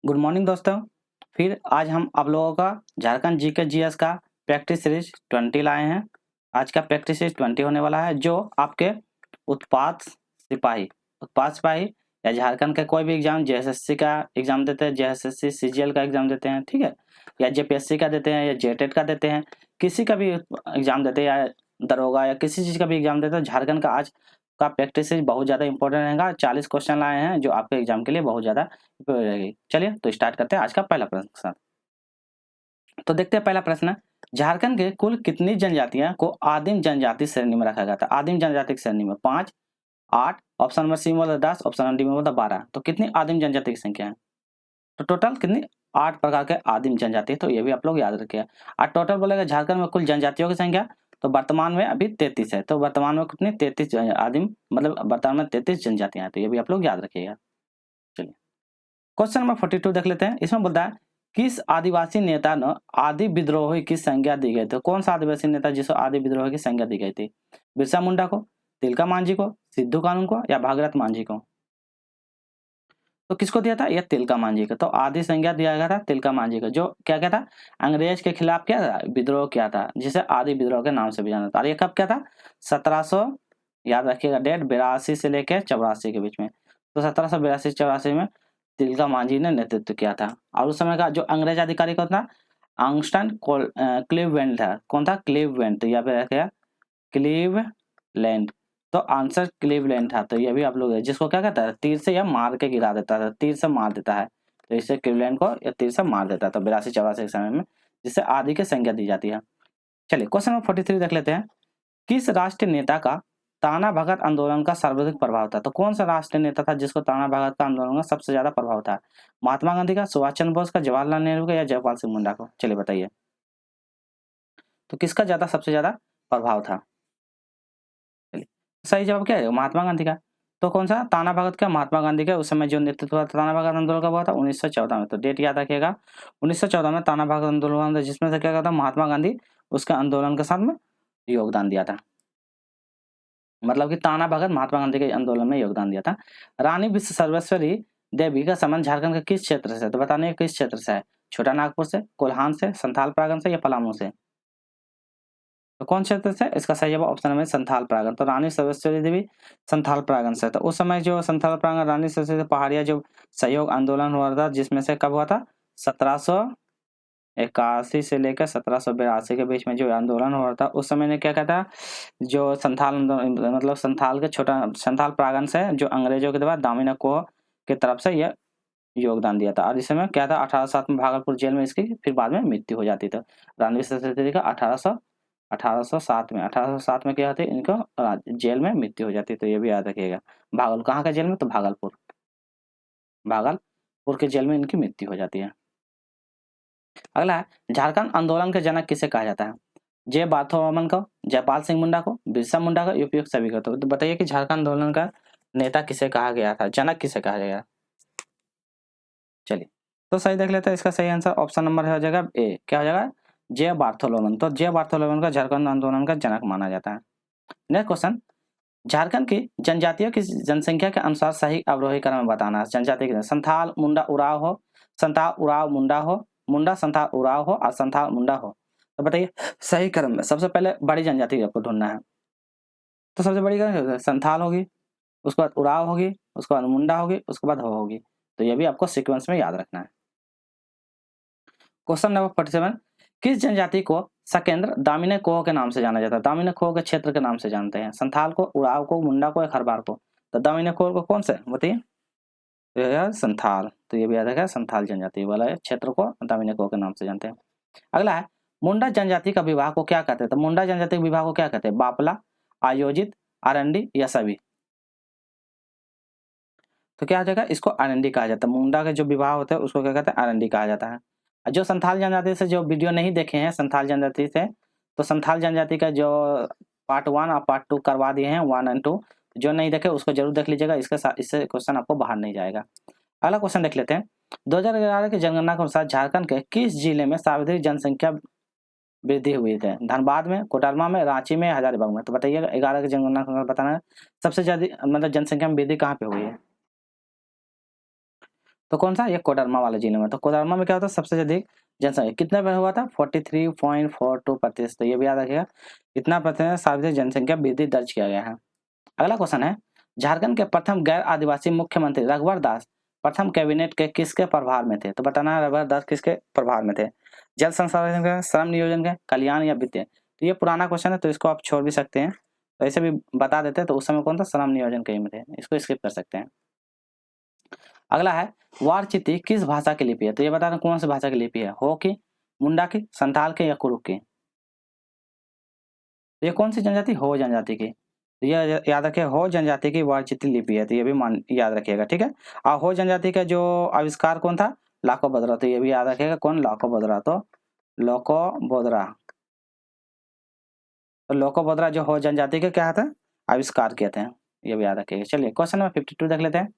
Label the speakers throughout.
Speaker 1: Good morning दोस्तों। फिर आज हम आप लोगों का झारखंड जीके जीएस का प्रैक्टिस सीरीज 20 लाए हैं। आज का प्रैक्टिस सीरीज 20 होने वाला है, जो आपके उत्पाद सिपाही या झारखंड के कोई भी एग्जाम, जेएसएससी का एग्जाम देते हैं, जेएसएससी सीजीएल का एग्जाम देते हैं, ठीक है, या जेपीएससी का देते हैं, या जेटेट का देते हैं, किसी का भी एग्जाम देते हैं, या दरोगा या किसी चीज़ का भी एग्जाम देते हैं। झारखंड का आज का प्रैक्टिस सीरीज बहुत ज़्यादा इंपॉर्टेंट रहेगा। 40 क्वेश्चन लाए हैं जो आपके एग्जाम के लिए बहुत ज़्यादा उपयोगी रहेगी। चलिए तो स्टार्ट करते हैं आज का पहला प्रश्न। तो देखते हैं पहला प्रश्न। झारखंड के कुल कितनी जनजातियां को आदिम जनजाति श्रेणी में रखा गया था? आदिम जनजाति की श्रेणी में 5, 8, ऑप्शन नंबर सी में बोला 10, ऑप्शन नंबर डी में बोला 12। तो कितनी आदिम जनजाति की संख्या है? तो टोटल कितनी? 8 प्रकार के आदिम जनजाति है, तो ये भी आप लोग याद रखिए। और टोटल बोलेगा झारखंड में कुल जनजातियों की संख्या, तो वर्तमान में अभी 33 है। तो वर्तमान में कितनी? 33 आदिम, मतलब वर्तमान में 33 जनजातियां हैं, तो ये भी आप लोग याद रखिएगा। चलिए क्वेश्चन नंबर 42 देख लेते हैं। इसमें बोलता है किस आदिवासी नेता ने आदि विद्रोही की संज्ञा दी गई थी? कौन सा आदिवासी नेता जिसको आदि विद्रोही की संज्ञा दी गई थी? बिरसा मुंडा को, तिलका मांझी को, सिद्धू कानू को, या भागीरथ मांझी को? तो किसको दिया था? यह तिलका मांझी को। तो आदि संज्ञा दिया गया था तिलका मांझी को, जो क्या क्या था? अंग्रेज के खिलाफ क्या था? विद्रोह किया था, जिसे आदि विद्रोह के नाम से भी जाना था। और ये कब क्या था? 1700, याद रखिएगा डेट, 82 से लेकर 84 के बीच में। तो 1782-84 में तिलका मांझी ने नेतृत्व किया था। और उस समय का जो अंग्रेज अधिकारी कौन था? आंगस्टन क्लीवलैंड था। कौन था? क्लीवलैंड। तो यहाँ पे रखेगा क्लीवलैंड। तो आंसर क्लीवलैंड था। तो ये भी आप लोग, जिसको क्या कहता है? तीर से या मार के गिरा देता था, तीर से मार देता है, तो इससे क्लीवलैंड को या तीर से मार देता था 82-84 के समय में, जिससे आदि की संज्ञा दी जाती है। चलिए क्वेश्चन नंबर 43 देख लेते हैं। किस राष्ट्रीय नेता का ताना भगत आंदोलन का सर्वाधिक प्रभाव था? तो कौन सा राष्ट्रीय नेता था जिसको ताना भगत का आंदोलन का सबसे ज्यादा प्रभाव था? महात्मा गांधी का, सुभाष चंद्र बोस का, जवाहरलाल नेहरू का, या जयपाल सिंह मुंडा को? चलिए बताइए, तो किसका ज्यादा सबसे ज्यादा प्रभाव था? चलिए सही जवाब क्या है? महात्मा गांधी का। तो कौन सा? ताना भगत का, महात्मा गांधी का। उस समय जो नेतृत्व हुआ ताना भगत आंदोलन का हुआ था 1914 में। तो डेट याद रखिएगा, 1914 में ताना भगत आंदोलन हुआ था, जिसमें से क्या कहता? महात्मा गांधी उसके आंदोलन के साथ में योगदान दिया था। मतलब कि ताना भगत महात्मा गांधी के आंदोलन में योगदान दिया था। रानी विश्व सर्वेश्वरी देवी का संबंध झारखंड के किस क्षेत्र से? तो बताने किस क्षेत्र से है? छोटा नागपुर से, कोल्हान से, संथाल प्रांगण से, या पलामू से? तो कौन क्षेत्र से? इसका सही जवाब ऑप्शन में संथाल प्रांगण। तो रानी सर्वेश्वरी देवी संथाल प्रांगण से। तो उस समय जो संथाल प्रांगण, रानी सर्वेश्वरी पहाड़िया जो सहयोग आंदोलन हुआ था, जिसमें से कब हुआ था? 1781 से लेकर 1782 के बीच में जो आंदोलन हुआ था, उस समय ने क्या कहता? जो संथाल मतलब संथाल के छोटा संथाल प्रांगण से जो अंग्रेजों के द्वारा दामिनी कोह की तरफ से यह योगदान दिया था। और इस समय क्या था? 1807 में भागलपुर जेल में इसकी फिर बाद में मृत्यु हो जाती थी। रणवीर सरस्वती का 1807 में क्या होती है? इनको जेल में मृत्यु हो जाती है। तो ये भी याद रखिएगा। कहाँ का जेल में? तो भागलपुर के जेल में इनकी मृत्यु हो जाती है। अगला है, झारखंड आंदोलन के जनक किसे कहा जाता है? जे बाथोमन को, जयपाल सिंह मुंडा को, बिरसा मुंडा को, उपयुक्त सभी को? तो बताइए कि झारखंड आंदोलन का नेता किसे कहा गया था, जनक किसे कहा गया? चलिए तो सही देख लेते हैं। इसका सही आंसर ऑप्शन नंबर हो जाएगा ए। क्या हो जाएगा? जे बार्थोलोमन। तो जे बार्थोलोमन का झारखंड आंदोलन का जनक माना जाता है। नेक्स्ट क्वेश्चन, झारखंड की जनजातियों की जनसंख्या के अनुसार सही अवरोही क्रम में बताना है। जनजाति के संथाल मुंडा उराव हो, संथाल उराव मुंडा हो, मुंडा संथाल उराव हो, और संथाल मुंडा हो? तो बताइए सही क्रम में। सबसे पहले बड़ी जनजाति आपको ढूंढना है। तो सबसे बड़ी संथाल होगी, उसके बाद उराव होगी, उसके बाद मुंडा होगी, उसके बाद हो होगी। तो ये भी आपको सीक्वेंस में याद रखना है। क्वेश्चन नंबर 47, किस जनजाति को सकेंद्र दामिनी कोह के नाम से जाना जाता है? दामिनी कोह के क्षेत्र के नाम से जानते हैं। संथाल को, उराव को, मुंडा को, या खरबार को? तो दामिनी कोह को कौन से बताइए? संथाल। तो ये भी याद रखा, संथाल जनजाति वाला क्षेत्र को दामिनी कोह के नाम से जानते हैं। अगला है, मुंडा जनजाति का विवाह को क्या कहते हैं? तो मुंडा जनजाति के विवाह को क्या कहते हैं? बापला, आयोजित, आरंडी, या सभी? तो क्या हो जाएगा? इसको आरंडी कहा जाता है। मुंडा के जो विवाह होते हैं उसको क्या कहते हैं? आरंडी कहा जाता है। जो संथाल जनजाति से जो वीडियो नहीं देखे हैं संथाल जनजाति से, तो संथाल जनजाति का जो पार्ट 1 और पार्ट 2 करवा दिए हैं, 1 और 2, जो नहीं देखे उसको जरूर देख लीजिएगा। इससे क्वेश्चन आपको बाहर नहीं जाएगा। अगला क्वेश्चन देख लेते हैं। 2011 की जनगणना के अनुसार झारखंड के किस जिले में सर्वाधिक जनसंख्या वृद्धि हुई है? धनबाद में, कोडरमा में, रांची में, हजारीबाग में? तो बताइएगा 11 की जनगणना के अनुसार बताना है सबसे ज्यादा मतलब जनसंख्या में वृद्धि कहाँ पे हुई है? तो कौन सा, ये कोडरमा वाले जिले में। तो कोडरमा में क्या होता है, सबसे अधिक जनसंख्या कितने पर हुआ था, 43.42%। तो ये भी याद रखिएगा, इतना प्रतिशत सार्वजनिक जनसंख्या वृद्धि दर्ज किया गया है। अगला क्वेश्चन है, झारखंड के प्रथम गैर आदिवासी मुख्यमंत्री रघुवर दास प्रथम कैबिनेट के किसके प्रभार में थे। तो बताना है रघुवर दास किसके प्रभार में थे, जल संसाधन के, श्रम नियोजन के, कल्याण या वित्त। तो ये पुराना क्वेश्चन है, तो इसको आप छोड़ भी सकते हैं, तो ऐसे भी बता देते हैं। तो उस समय कौन था, श्रम नियोजन के में थे, इसको स्किप कर सकते हैं। अगला है, वारचिती किस भाषा की लिपि है। तो ये बताना कौन सी भाषा की लिपि है, हो की, मुंडा की, संथाल के या कुरुक की। तो ये कौन सी जनजाति, हो जनजाति की। तो ये याद रखिए, हो जनजाति की वारचिती लिपि है, तो ये भी याद रखिएगा, ठीक है। और हो जनजाति का जो आविष्कार कौन था, लाको बद्रा। तो ये भी याद रखिएगा, कौन, लाको बद्रा। तो लोको बोदरा, तो लोको बोदरा जो हो जनजाति के क्या था, आविष्कार किए थे, ये भी याद रखिएगा। चलिए क्वेश्चन नंबर 52 देख लेते हैं।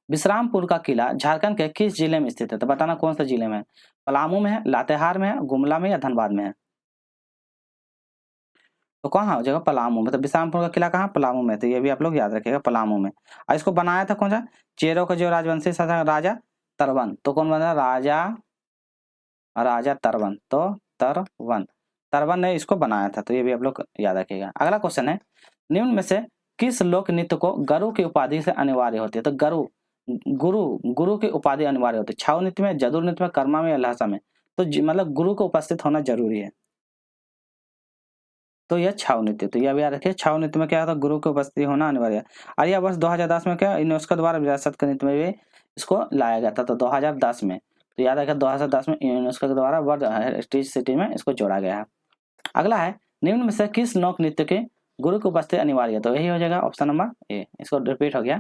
Speaker 1: विश्रामपुर का किला झारखंड के किस जिले में स्थित है। तो बताना कौन सा जिले में है, पलामू में है, लातेहार में है, गुमला में या धनबाद में है। तो कहाँ हो जाएगा, पलामू। मतलब विश्रामपुर का किला कहाँ, पलामू में। तो ये भी आप लोग याद रखिएगा, पलामू में। और इसको बनाया था कौन सा, चेरों का जो राजवंशी शासक राजा तरवन। तो कौन बना, राजा तरवन। तो तरवन ने इसको बनाया था, तो ये भी आप लोग याद रखिएगा। अगला क्वेश्चन है, निम्न में से किस लोक नृत्य को गुरु की उपाधि से अनिवार्य होती है। तो गुरु की उपाधि अनिवार्य होती है, छाऊ नृत्य में, जदुर नृत्य में, कर्मा में या लहसा में। तो मतलब गुरु को उपस्थित होना जरूरी है, तो यह छाऊ नृत्य। तो यह भी याद रखिए, छाऊ नृत्य में क्या होता है, गुरु की उपस्थिति होना अनिवार्य है। आर्यावर्ष 2010 में क्या, यूनेस्को द्वारा विरासत के नृत्य में भी इसको लाया गया था। तो 2010 में, तो याद रखिए 2010 में यूनेस्को के द्वारा वर्ल्ड हेरिटेज सिटी में इसको जोड़ा गया है। अगला है, निम्न में से किस लोक नृत्य के गुरु की उपस्थिति अनिवार्य है। तो यही हो जाएगा ऑप्शन नंबर ए, इसको रिपीट हो गया।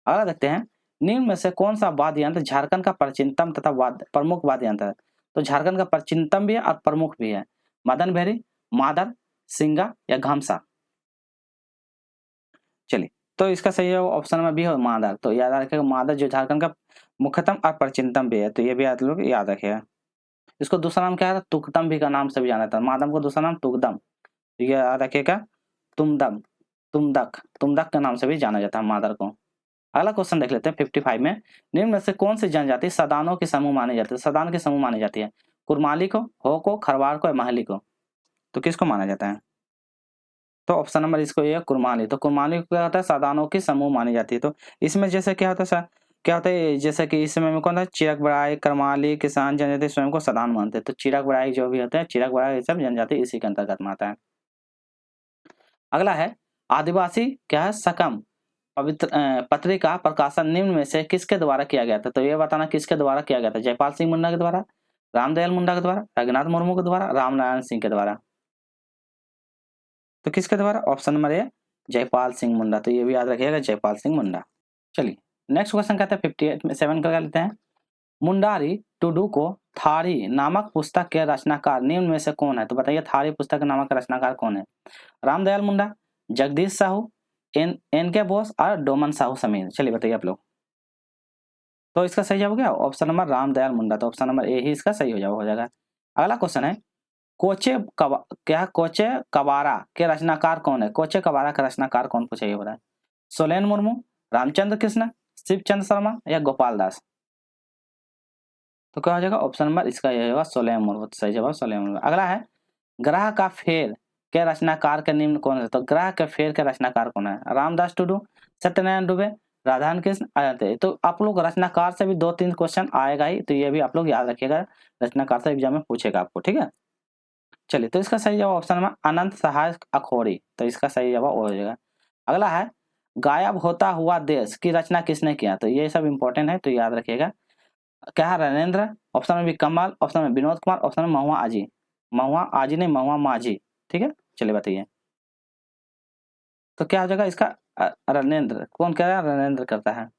Speaker 1: अगला देखते हैं, निम्न में से कौन सा वाद्य यंत्र झारखंड का प्राचीनतम तथा प्रमुख वाद्य यंत्र है। तो झारखंड का प्राचीनतम भी है और प्रमुख भी है, मदन भेरी, मादर, सिंगा या घमसा। चलिए, तो इसका सही है ऑप्शन में भी है मादर। तो याद रखिएगा, मादर जो झारखंड का मुख्यतम और प्राचीनतम भी है, तो ये भी आप लोग याद रखिएगा। इसको दूसरा नाम क्या है, तुकदम भी का नाम से भी जाना था, मादम को दूसरा नाम तुकदम, तो ये याद रखिएगा, तुमदम, तुमदक के नाम से भी जाना जाता है मादर को। अगला क्वेश्चन देख लेते हैं 55 में, निम्न में से कौन सी जनजाति सदानों के समूह मानी जाती है। सदान के समूह मानी जाती है, कुरमाली को, हो को, खरवार को या महली को। तो किसको माना जाता है, तो ऑप्शन नंबर इसको ये कुरमाली। तो कुरमाली क्या होता है, सादानों की समूह मानी जाती है। तो इसमें जैसे क्या होता है सर, क्या होता है, जैसे कि इस समय में कौन था, चिरक बड़ाई, करमाली, किसान जनजाति स्वयं को सदान मानते हैं। तो चिरक बड़ाई जो भी होते हैं, चिरक बड़ाई सब जनजाति इसी के अंतर्गत में आता है। अगला है, आदिवासी क्या है, सकम पवित्र पत्रिका प्रकाशन निम्न में से किसके द्वारा किया गया था। तो ये बताना किसके द्वारा किया गया था, जयपाल सिंह मुंडा के द्वारा, रामदयाल मुंडा के द्वारा, रघुनाथ मुर्मू के द्वारा, रामनारायण सिंह के द्वारा। तो किसके द्वारा, option number A, Jaipal Singh Munda. तो ये भी याद रखिएगा, जयपाल सिंह मुंडा। चलिए नेक्स्ट क्वेश्चन कहते हैं 58 में 7 का लेते हैं, मुंडारी टुडू को थारी नामक पुस्तक के रचनाकार निम्न में से कौन है। तो बताइए थारी पुस्तक नामक रचनाकार कौन है, रामदयाल मुंडा, जगदीश साहू, एन के बोस और डोमन साहू समीर। चलिए बताइए आप लोग। तो इसका सही जवाब क्या, ऑप्शन नंबर रामदयाल मुंडा। तो ऑप्शन नंबर ए ही इसका सही हो जाएगा। अगला क्वेश्चन है, कोचे कबारा के रचनाकार कौन है। कोचे कबारा का रचनाकार कौन, पूछे ये बताए, सोलेन मुर्मू, रामचंद्र कृष्ण, शिवचंद्र शर्मा या गोपाल दास। तो क्या हो जाएगा, ऑप्शन नंबर इसका ये होगा सोलेन मुर्मू। सही जवाब सोलेन मुर्मू। अगला है, ग्रह का फेर के रचनाकार के निम्न कौन है। तो ग्रह के फेर के रचनाकार कौन है, रामदास टुडू, सत्यनारायण दुबे, राधान कृष्ण आयाते। तो आप लोग रचनाकार से भी 2-3 क्वेश्चन आएगा ही, तो ये भी आप लोग याद रखिएगा, रचनाकार से एग्जाम में पूछेगा आपको, ठीक है। चलिए, तो इसका सही जवाब ऑप्शन नंबर अनंत सहाय अखोरी। तो इसका सही जवाब हो जाएगा। अगला है, गायब होता हुआ देश की रचना किसने किया। तो ये सब इंपॉर्टेंट है, तो याद रखिएगा। क्या है, रणेंद्र, ऑप्शन में भी कमल, ऑप्शन में विनोद कुमार, ऑप्शन में महुआ आजी, महुआ आजी नहीं महुआ माझी, ठीक है। चलिए बताइए, तो क्या हो जाएगा इसका, रणेंद्र। कौन कह रहा है, रणेंद्र करता है।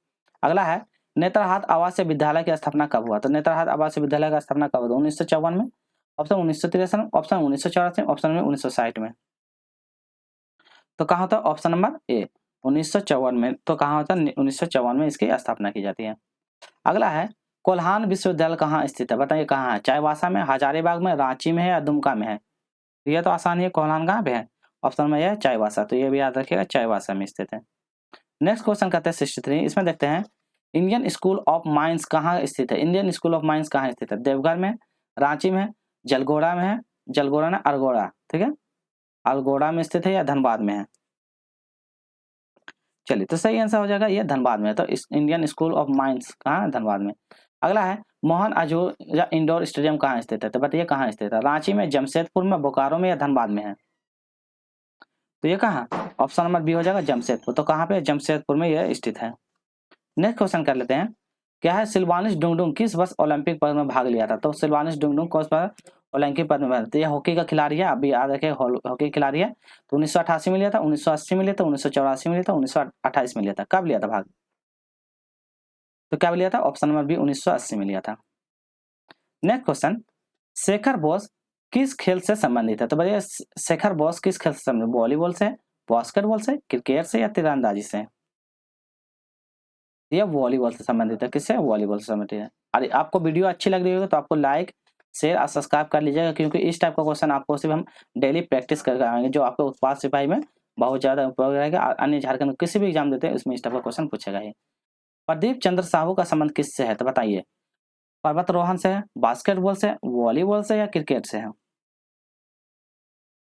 Speaker 1: अगला है, नेत्रहाट आवासीय विद्यालय की स्थापना कब हुआ। तो नेत्रहाट आवासीय विद्यालय का स्थापना कब हुआ, 1954 में, ऑप्शन 1963 में, ऑप्शन 1984 में, ऑप्शन में 1960 में। तो कहाँ होता है, ऑप्शन नंबर ए 1954 में। तो कहाँ होता है, 1954 में इसकी स्थापना की जाती है। अगला है, कोल्हान विश्वविद्यालय कहाँ स्थित है। बताइए कहाँ है, चाईबासा में, हजारीबाग में, रांची में है या दुमका में है। ये तो आसान है, कोल्हान कहाँ पे है, ऑप्शन में यह है चाईबासा। तो ये भी याद रखिएगा, चाईबासा में स्थित है। नेक्स्ट क्वेश्चन कहते हैं 63, इसमें देखते हैं, इंडियन स्कूल ऑफ माइंस कहाँ स्थित है? इंडियन स्कूल ऑफ माइंस कहाँ स्थित है? देवघर में, रांची में, जलगोड़ा में है, जलगोड़ा ना अरगोड़ा, ठीक है, अरगोड़ा में स्थित है या धनबाद में है? चलिए, तो सही आंसर हो जाएगा ये धनबाद में है। तो इस इंडियन स्कूल ऑफ माइंस कहाँ है? धनबाद में। अगला है मोहन आजूजा इंडोर स्टेडियम कहाँ स्थित है? तो बताइए कहाँ स्थित है? रांची में, जमशेदपुर में, बोकारो में या धनबाद में है? तो ये कहाँ? ऑप्शन नंबर बी हो जाएगा जमशेदपुर। तो कहाँ पे? जमशेदपुर में यह स्थित है। नेक्स्ट क्वेश्चन कर लेते हैं। क्या है सिलवानिस डुंगडुंग किस वर्ष ओलंपिक पद में भाग लिया था? तो सिलवानिस डुंगडुंग कौन सा ओलंपिक पद में भाग? तो यह हॉकी का खिलाड़ी है, अभी याद रखे हॉकी खिलाड़ी है। तो 1988 में लिया था, 1980 में लिया था, 1984 में लिया था, 1928 में लिया था। कब लिया था भाग? तो क्या लिया था? ऑप्शन नंबर बी 1980 में लिया था। नेक्स्ट क्वेश्चन, शेखर बोस किस खेल से संबंधित है? तो बताइए शेखर बोस किस खेल से संबंधित? वॉलीबॉल से, बास्केटबॉल से, क्रिकेट से या तीरंदाजी से? ये वॉलीबॉल से संबंधित है। किससे? वॉलीबॉल से संबंधित है। अरे आपको वीडियो अच्छी लग रही होगी तो आपको लाइक, शेयर और सब्सक्राइब कर लीजिएगा, क्योंकि इस टाइप का क्वेश्चन आपको सिर्फ हम डेली प्रैक्टिस करके आएंगे, जो आपको उत्पाद सिपाही में बहुत ज्यादा उपयोग रहेगा। और अन्य झारखंड में किसी भी एग्जाम देते हैं उसमें इस टाइप का क्वेश्चन पूछेगा ही। प्रदीप चंद्र साहू का संबंध किससे है? तो बताइए, पर्वतारोहण से है, बास्केटबॉल से, वॉलीबॉल से या क्रिकेट से है?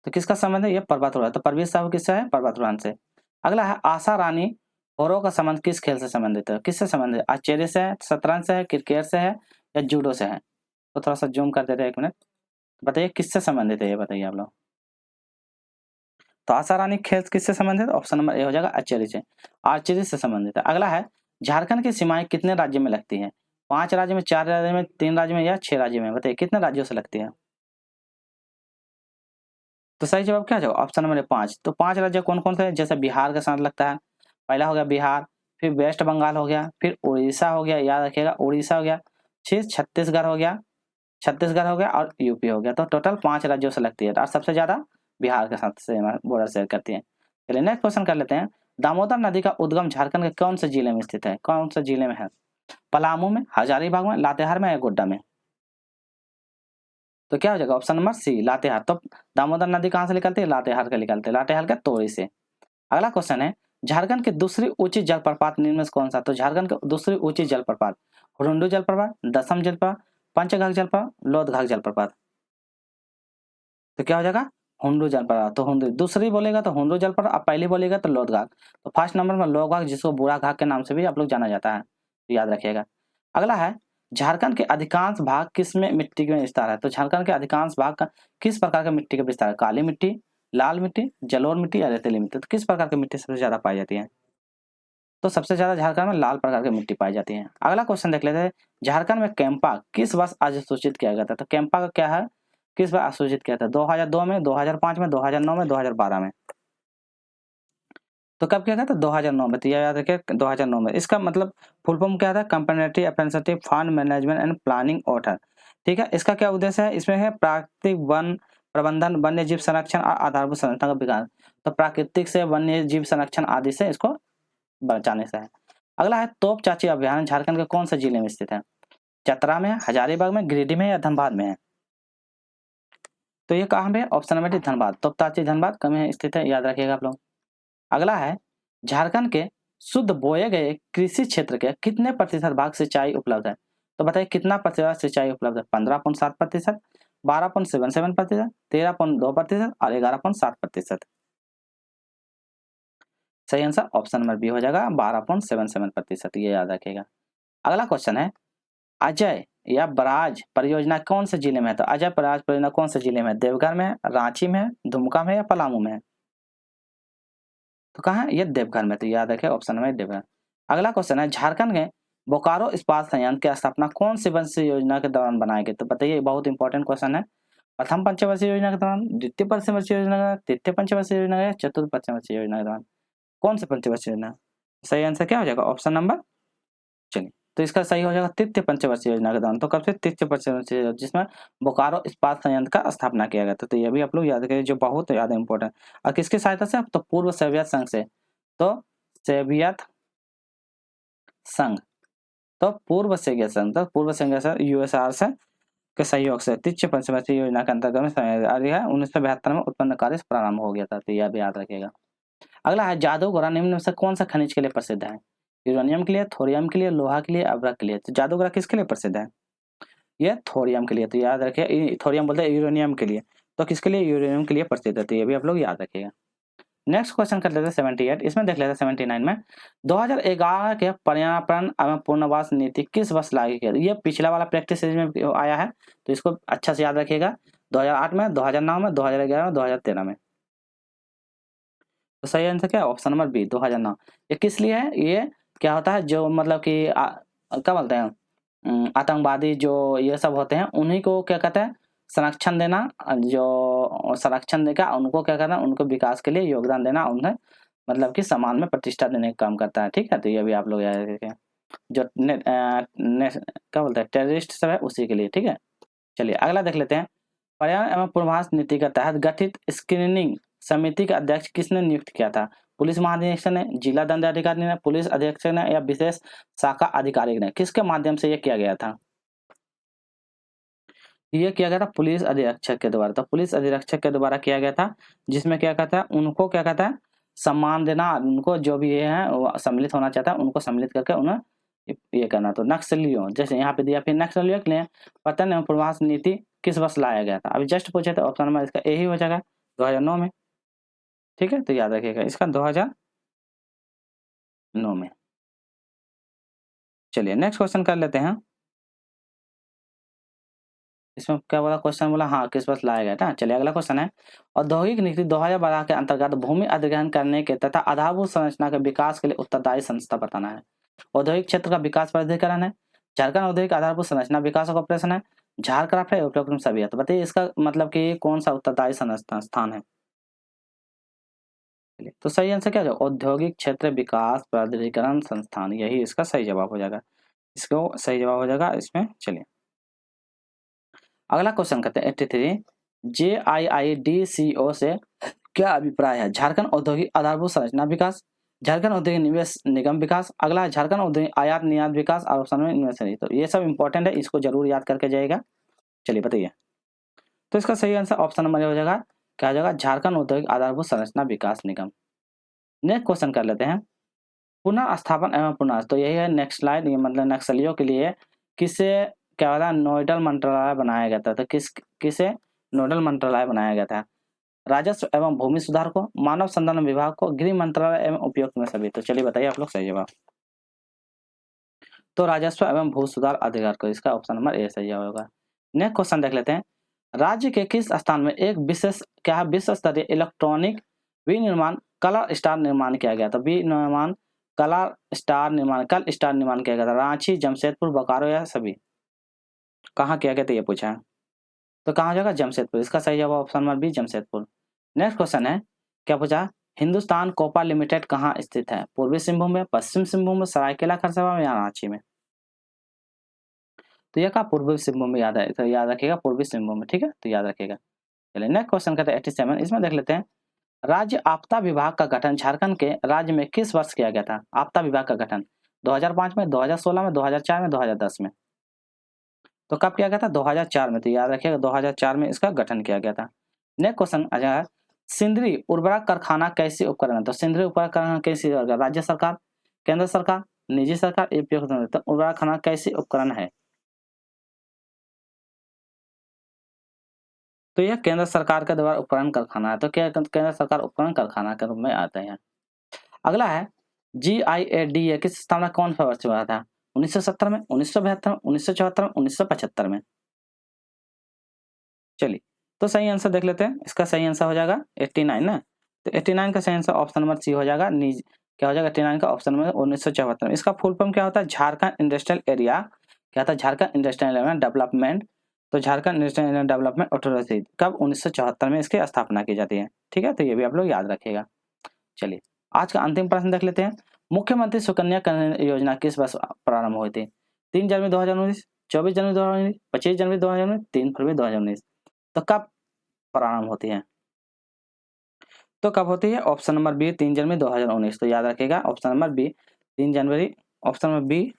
Speaker 1: तो किसका संबंध है? ये पर्वतारोहण। तो प्रदीप साहू किससे है? पर्वतारोहण से। अगला है आशा रानी होरो का संबंध किस खेल से संबंधित है? किससे संबंधित है? आर्चरी से है, शतरंज से है, क्रिकेट से है या जूडो से है? तो थोड़ा सा जूम कर देते हैं, एक मिनट। बताइए किससे संबंधित है, ये बताइए आप लोग। तो आशा रानी खेल किससे संबंधित है? ऑप्शन नंबर ए हो जाएगा आर्चरी से। आर्चरी से संबंधित है। अगला है झारखंड की सीमाएं कितने राज्य में लगती हैं? 5 राज्य में, 4 राज्य में, 3 राज्य में या 6 राज्य में? बताइए कितने राज्यों से लगती है? तो सही जवाब क्या जाएगा? Option number 5। तो 5 राज्य कौन कौन से हैं? जैसे बिहार के साथ लगता है, पहला हो गया बिहार, फिर वेस्ट बंगाल हो गया, फिर उड़ीसा हो गया, याद रखिएगा उड़ीसा हो गया, फिर छत्तीसगढ़ हो गया, छत्तीसगढ़ हो गया और यूपी हो गया। तो टोटल 5 राज्यों से लगती है और सबसे ज्यादा बिहार के साथ से बॉर्डर शेयर करती है। चलिए नेक्स्ट क्वेश्चन कर लेते हैं। दामोदर नदी का उद्गम झारखंड के कौन से जिले में स्थित है? कौन से जिले में है? पलामू में, हजारीबाग में, लातेहार में या गोड्डा में? तो क्या हो जाएगा? Option number C Latehar. तो दामोदर नदी कहाँ से निकलती है? लातेहार के निकलते हैं, लातेहार के तोड़ी से। अगला क्वेश्चन है, झारखंड की दूसरी ऊंची जलप्रपात निम्न से कौन सा? तो झारखंड की दूसरी ऊंची जलप्रपात, हुरंडू जलप्रपात, दसम जलप्रपात, पंचघाघ जलप्रपात, लोधघाघ जलप्रपात। तो क्या हो जाएगा? हुंडू जलप्रपात। तो हुंडू दूसरी बोलेगा तो हुंडू जलप्रपात, अब पहली बोलेगा तो लोधघाघ। तो फर्स्ट नंबर में लोधघाघ, जिसको बूढ़ा घाघ के नाम से भी आप लोग जाना जाता है, तो याद रखिएगा। अगला है झारखंड के अधिकांश भाग किस में मिट्टी के विस्तार है? तो झारखंड के अधिकांश भाग का किस प्रकार का मिट्टी का विस्तार है? काली मिट्टी, लाल मिट्टी, जलोढ़ मिट्टी या रेतीली मिट्टी? तो किस प्रकार की मिट्टी सबसे ज्यादा पाई जाती है? तो सबसे ज्यादा झारखंड में लाल प्रकार की मिट्टी पाई जाती है। अगला क्वेश्चन देख लेते हैं, झारखंड में कैंपा किस वर्ष अधिसूचित किया गया था? तो कैंपा का क्या है, किस बार अधिसूचित किया था? 2002 में, 2005 में, 2009 में, 2012 में? तो कब किया गया था? 2009 में। तो यह याद रखिए 2009 में। इसका मतलब फुल फॉर्म क्या था? Comparative apprenticeship fund management and planning order, ठीक है। इसका क्या उद्देश्य है? इसमें है प्राकृतिक वन प्रबंधन, वन्य जीव संरक्षण और आधारभूत संरचना का विकास। तो प्राकृतिक से, वन्य जीव संरक्षण आदि से इसको बचाने से है। अगला है तोप चाची अभ्यारण्य झारखंड के कौन से जिले में स्थित है? चतरा में, हजारीबाग में, गिरिडीह में या धनबाद में है? तो ये कहाँ पे है? Option number D Dhanbad. तोप चाची धनबाद कम है स्थित है, याद रखिएगा आप लोग। अगला है झारखंड के शुद्ध बोए गए कृषि क्षेत्र के कितने प्रतिशत भाग सिंचाई उपलब्ध है? तो बताइए कितना प्रतिशत सिंचाई उपलब्ध है? 15.7%, 12.77%, 13.2% और 11.7%। सही आंसर ऑप्शन नंबर बी हो जाएगा 12.77%, ये याद रखिएगा। अगला क्वेश्चन है, अजय या बराज परियोजना कौन से जिले में है? तो अजय बराज परियोजना कौन से जिले में है? देवघर में, रांची में, दुमका में या पलामू में है? तो कहाँ है? ये देवघर में। तो याद रखें ऑप्शन नंबर देवघर। अगला क्वेश्चन है, झारखंड में बोकारो इस्पात संयंत्र की स्थापना कौन सी वंशीय योजना के दौरान बनाई गई? तो बताइए, बहुत इंपॉर्टेंट क्वेश्चन है। प्रथम पंचवर्षीय योजना के दौरान, द्वितीय पंचवर्षीय योजना के दौरान, तृतीय पंचवर्षीय योजना या चतुर्थ पंचवर्षीय योजना के दौरान? कौन सी पंचवर्षीय योजना? सही आंसर क्या हो जाएगा? ऑप्शन नंबर, चलिए तो इसका सही हो जाएगा तृतीय पंचवर्षीय योजना के दौरान। तो कब से? तृतीय पंचवर्षीय योजना, जिसमें बोकारो इस्पात संयंत्र का स्थापना किया गया था। तो ये भी आप लोग याद करिए, जो बहुत ज्यादा इंपॉर्टेंट। और किसकी सहायता से? तो पूर्व सोवियत संघ से। तो सोवियत संघ, तो पूर्व सोवियत संघ, तो पूर्व सोवियत संघ यूएसआर से के सहयोग से तृतीय पंचवर्षीय योजना के अंतर्गत 1972 में उत्पन्न कार्य प्रारंभ हो गया था। तो यह भी याद रखिएगा। अगला है, जादूगोरा निम्न में से कौन सा खनिज के लिए प्रसिद्ध है? यूरेनियम के लिए, थोरियम के लिए, लोहा के लिए, अभ्रक के लिए। तो जादूगरा किसके लिए प्रसिद्ध है? ये थोरियम के लिए। तो याद रखिए, थोरियम बोलते हैं यूरेनियम के लिए, तो किसके लिए? यूरेनियम के लिए प्रसिद्ध है। तो ये भी आप लोग याद रखिएगा। नेक्स्ट क्वेश्चन कर लेते हैं 78, इसमें देख लेते हैं 79 में 2011 के पर्यावरण एवं पुनर्वास नीति किस वर्ष लागू किया? ये पिछला वाला प्रैक्टिस सीरीज में आया है, तो इसको अच्छा से याद रखिएगा। 2008 में, 2009 में, 2011 में, 2013 में। तो सही आंसर क्या है? Option number B, 2009। ये किस लिए है? ये क्या होता है, जो मतलब कि क्या बोलते हैं, आतंकवादी जो ये सब होते हैं, उन्हीं को क्या कहते हैं, संरक्षण देना, जो संरक्षण देगा उनको क्या करना, उनको विकास के लिए योगदान देना, उन्हें मतलब कि समाज में प्रतिष्ठा देने का काम करता है। ठीक है, तो ये भी आप लोग याद रखें। जो क्या बोलते हैं, टेररिस्ट सब है, उसी के लिए। ठीक है, चलिए अगला देख लेते हैं। पर्यावरण एवं पूर्वाभास नीति के तहत गठित स्क्रीनिंग समिति का अध्यक्ष किसने नियुक्त किया था? पुलिस महानिरीक्षक ने, जिला दंडाधिकारी ने, पुलिस अधीक्षक ने, या विशेष शाखा अधिकारी ने? किसके माध्यम से ये किया गया था? ये किया गया था पुलिस अधीक्षक के द्वारा। तो पुलिस अधीक्षक के द्वारा किया गया था, जिसमें क्या कहता है, उनको क्या कहता है, सम्मान देना, उनको जो भी ये है वो सम्मिलित होना चाहता है, उनको सम्मिलित करके उन्हें ये करना। तो नक्सलियों, जैसे यहाँ पे दिया, फिर नक्सलियों के लिए पतन एवं पूर्वाभास नीति किस वर्ष लाया गया था? अभी जस्ट पूछे थे, ऑप्शन नंबर इसका यही हो जाएगा, 2009 में। ठीक है, तो याद रखिएगा इसका 2009 में। चलिए नेक्स्ट क्वेश्चन कर लेते हैं। इसमें क्या बोला, क्वेश्चन बोला हाँ किस वर्ष लाया गया था। चलिए अगला क्वेश्चन है, औद्योगिक नीति 2012 के अंतर्गत भूमि अधिग्रहण करने के तथा आधारभूत संरचना के विकास के लिए उत्तरदायी संस्था बताना है। औद्योगिक क्षेत्र का विकास प्राधिकरण है, झारखंड औद्योगिक आधारभूत संरचना विकास कॉर्पोरेशन है, झारखंड है, उपक्रम सभी है। तो बताइए इसका मतलब कि कौन सा उत्तरदायी संस्थान है? तो सही आंसर क्या है? औद्योगिक क्षेत्र विकास प्राधिकरण संस्थान, यही इसका सही जवाब हो जाएगा। इसको सही जवाब हो जाएगा इसमें। चलिए अगला क्वेश्चन करते हैं 83, JIIDCO से क्या अभिप्राय है? झारखंड औद्योगिक आधारभूत संरचना विकास, झारखंड औद्योगिक निवेश निगम विकास, अगला है झारखंड औद्योगिक आयात निर्यात विकास, और ऑप्शन में इन्वेस्टमेंट। तो ये सब इंपॉर्टेंट है, इसको जरूर याद करके जाइएगा। चलिए बताइए, तो इसका सही आंसर ऑप्शन नंबर हो जाएगा, क्या हो जाएगा, झारखंड औद्योगिक आधारभूत संरचना विकास निगम। नेक्स्ट क्वेश्चन कर लेते हैं, पुनः स्थापन एवं पुनः, तो यही है नेक्स्ट स्लाइड। ये मतलब नक्सलियों के लिए किसे क्या होता है, नोडल मंत्रालय बनाया गया था। तो किसे नोडल मंत्रालय बनाया गया था? राजस्व एवं भूमि सुधार को, मानव संसाधन विभाग को, गृह मंत्रालय एवं उपयुक्त में सभी। तो चलिए बताइए आप लोग सही जवाब। तो राजस्व एवं भू सुधार अधिकार को, इसका ऑप्शन नंबर ए सही होगा। नेक्स्ट क्वेश्चन देख लेते हैं, राज्य के किस स्थान में एक विशेष क्या विश्व स्तरीय इलेक्ट्रॉनिक विनिर्माण कला स्टार निर्माण किया गया था? विनिर्माण कला स्टार निर्माण, कल स्टार निर्माण किया गया था? रांची, जमशेदपुर, बोकारो या सभी? कहाँ किया गया था ये पूछा है, तो कहाँ हो जाएगा, जमशेदपुर। इसका सही जवाब option number B, Jamshedpur. Next question है, क्या पूछा, हिंदुस्तान कोपा लिमिटेड कहाँ स्थित है? पूर्वी सिंहभूम में, पश्चिम सिंहभूम में, सरायकेला खरसावां में, या रांची में? तो यह कहा पूर्वी सिंहभूम में, याद है, तो याद रखिएगा पूर्वी सिंहभूम में। ठीक है, तो याद रखिएगा। चलिए नेक्स्ट क्वेश्चन करते हैं 87, इसमें देख लेते हैं, राज्य आपदा विभाग का गठन झारखंड के राज्य में किस वर्ष किया गया था? आपदा विभाग का गठन 2005 में, 2016 में, 2004 में, 2010 में? तो कब किया गया था? 2004 में। तो याद रखिएगा 2004 में इसका गठन किया गया था। नेक्स्ट क्वेश्चन आ जाएगा, सिंदरी उर्वरक कारखाना कैसे उपकरण है? तो सिंदरी उर्वरक कारखाना कैसी राज्य सरकार, केंद्र सरकार, निजी सरकार, तो उर्वरक कारखाना कैसे उपकरण है? तो यह केंद्र सरकार के द्वारा उपकरण कारखाना है। तो क्या केंद्र सरकार उपकरण कारखाना के रूप में आते हैं। अगला है, GIADA किस स्थापना कौन सा वर्ष हुआ था? 1970 में, 1972 में, 1974 में, 1975 में? चलिए तो सही आंसर देख लेते हैं, इसका सही आंसर हो जाएगा 89 ना। तो 89 का सही आंसर ऑप्शन नंबर सी हो जाएगा। क्या हो जाएगा 89 का ऑप्शन नंबर 1974 में। इसका फुल फॉर्म क्या होता है? झारखंड इंडस्ट्रियल एरिया, क्या होता है, झारखंड इंडस्ट्रियल एरिया डेवलपमेंट। तो Jharkhand industrial area development authority कब 1974 में इसकी स्थापना की जाती है। ठीक है, तो ये भी आप लोग याद रखिएगा। चलिए आज का अंतिम प्रश्न देख लेते हैं, मुख्यमंत्री सुकन्या योजना किस वर्ष प्रारंभ हुई थी? 3 जनवरी 2019, 24 जनवरी 2019, 25 जनवरी 2019, 3 फरवरी 2019? तो कब प्रारंभ होती है? तो कब होती है? ऑप्शन नंबर बी 3 जनवरी 2019। तो याद रखिएगा ऑप्शन नंबर बी 3 जनवरी, ऑप्शन नंबर बी।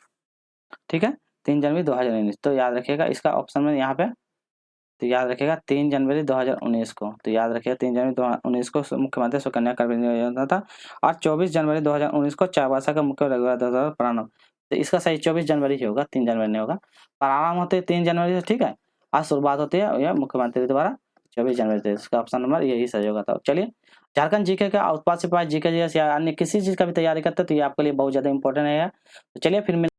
Speaker 1: ठीक है, 3 जनवरी 2019। तो याद रखिएगा इसका ऑप्शन में यहाँ पे तो याद रखिएगा 3 जनवरी 2019 को, तो याद रखिएगा 3 जनवरी 2019 को मुख्यमंत्री सुकन्या समृद्धि योजना था, और 24 जनवरी 2019 को चाईबासा का मुख्य रघुवर प्रारंभ। तो इसका सही 24 जनवरी ही होगा, 3 जनवरी नहीं होगा। प्रारंभ होते 3 जनवरी से, ठीक है, और शुरुआत होती है यह मुख्यमंत्री द्वारा 24 जनवरी से। इसका ऑप्शन नंबर यही सही होगा। तो चलिए, झारखंड जीके का उत्पाद सिपाही जीके जैसे या अन्य किसी चीज़ का भी तैयारी करते हैं तो ये आपके लिए बहुत ज़्यादा इंपॉर्टेंट है। तो चलिए फिर